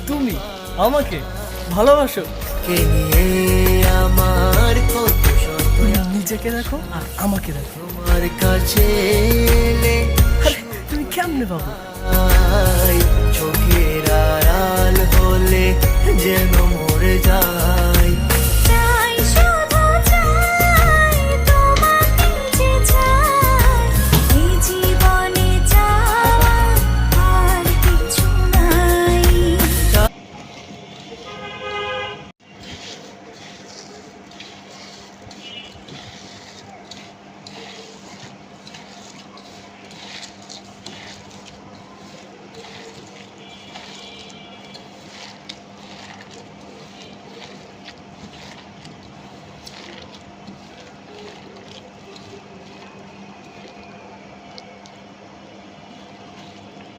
তুমি আমাকে ভালোবাসো? কে নিয়ে আমার কত শত নিজেকে দেখো আর আমাকে দেখো। তোমার কাছে এলে আরে তুমি কেমনে পাবো? চোখের আড়াল